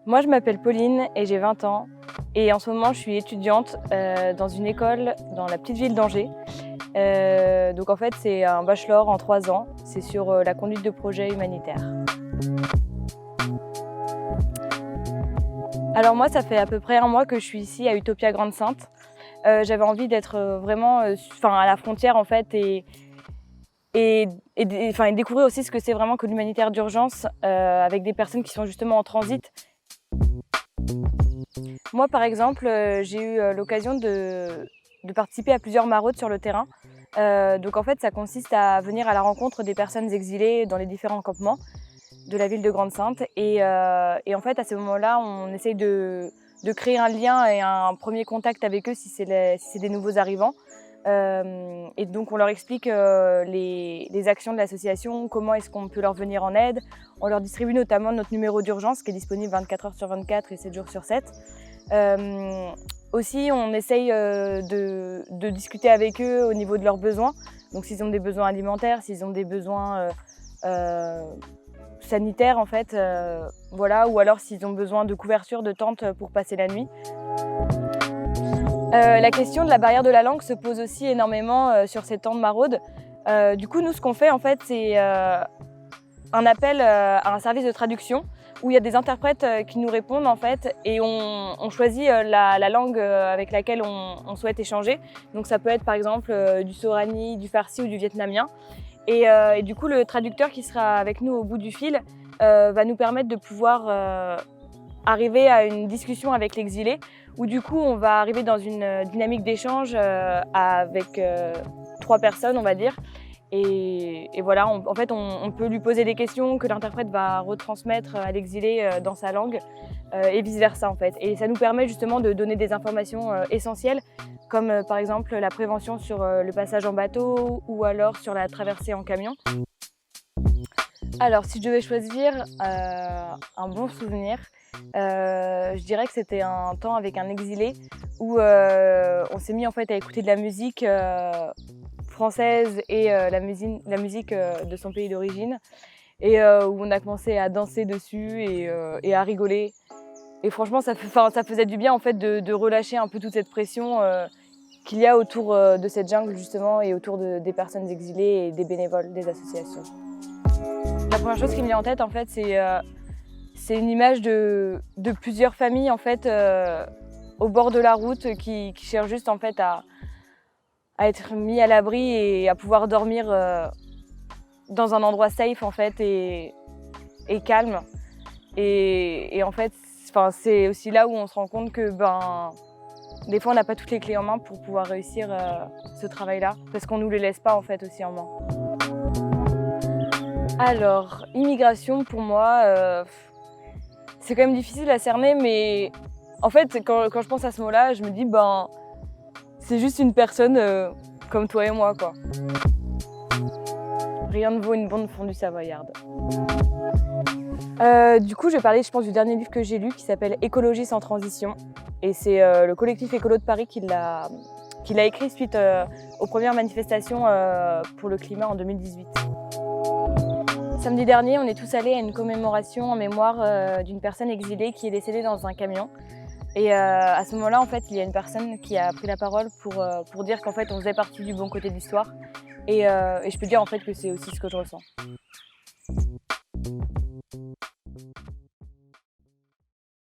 Moi, je m'appelle Pauline et j'ai 20 ans. Et en ce moment, je suis étudiante dans une école dans la petite ville d'Angers. Donc en fait, c'est un bachelor en 3 ans. C'est sur la conduite de projets humanitaires. Alors moi, ça fait à peu près un mois que je suis ici à Utopia Grande-Synthe. J'avais envie d'être vraiment à la frontière en fait et découvrir aussi ce que c'est vraiment que l'humanitaire d'urgence avec des personnes qui sont justement en transit. Moi, par exemple, j'ai eu l'occasion de participer à plusieurs maraudes sur le terrain. Donc en fait, ça consiste à venir à la rencontre des personnes exilées dans les différents campements de la ville de Grande-Synthe. Et en fait, à ce moment-là, on essaye de créer un lien et un premier contact avec eux si c'est des nouveaux arrivants. Et donc on leur explique les actions de l'association, comment est-ce qu'on peut leur venir en aide. On leur distribue notamment notre numéro d'urgence qui est disponible 24 heures sur 24 et 7 jours sur 7. Aussi, on essaye de discuter avec eux au niveau de leurs besoins. Donc s'ils ont des besoins alimentaires, s'ils ont des besoins sanitaires en fait, voilà, ou alors s'ils ont besoin de couverture, de tente pour passer la nuit. La question de la barrière de la langue se pose aussi énormément sur ces temps de maraude. Du coup, nous, ce qu'on fait, en fait, c'est un appel à un service de traduction où il y a des interprètes qui nous répondent, en fait, et on choisit la langue avec laquelle on souhaite échanger. Donc, ça peut être, par exemple, du sorani, du farsi ou du vietnamien. Et du coup, le traducteur qui sera avec nous au bout du fil va nous permettre de pouvoir arriver à une discussion avec l'exilé, où du coup on va arriver dans une dynamique d'échange avec 3 personnes, on va dire. Et voilà, en fait on peut lui poser des questions que l'interprète va retransmettre à l'exilé dans sa langue et vice versa en fait. Et ça nous permet justement de donner des informations essentielles, comme par exemple la prévention sur le passage en bateau ou alors sur la traversée en camion. Alors si je devais choisir un bon souvenir, je dirais que c'était un temps avec un exilé où on s'est mis en fait à écouter de la musique française et la musique de son pays d'origine et où on a commencé à danser dessus et à rigoler. Et franchement, ça faisait du bien en fait de relâcher un peu toute cette pression qu'il y a autour de cette jungle justement et autour des personnes exilées et des bénévoles des associations. La première chose qui me vient en tête en fait, c'est une image de plusieurs familles en fait au bord de la route qui cherchent juste en fait à être mis à l'abri et à pouvoir dormir dans un endroit safe en fait et calme. Et en fait, c'est aussi là où on se rend compte que des fois on n'a pas toutes les clés en main pour pouvoir réussir ce travail-là, parce qu'on nous les laisse pas en fait aussi en main. Alors, immigration pour moi, c'est quand même difficile à cerner, mais en fait, quand je pense à ce mot-là, je me dis, c'est juste une personne comme toi et moi, quoi. Rien ne vaut une bonne fondue savoyarde. Du coup, je vais parler, je pense, du dernier livre que j'ai lu qui s'appelle Écologie sans transition. Et c'est le collectif Écolo de Paris qui l'a écrit suite aux premières manifestations pour le climat en 2018. Samedi dernier, on est tous allés à une commémoration en mémoire d'une personne exilée qui est décédée dans un camion. Et à ce moment-là, en fait, il y a une personne qui a pris la parole pour dire qu'en fait, on faisait partie du bon côté de l'histoire. Et je peux dire en fait que c'est aussi ce que je ressens.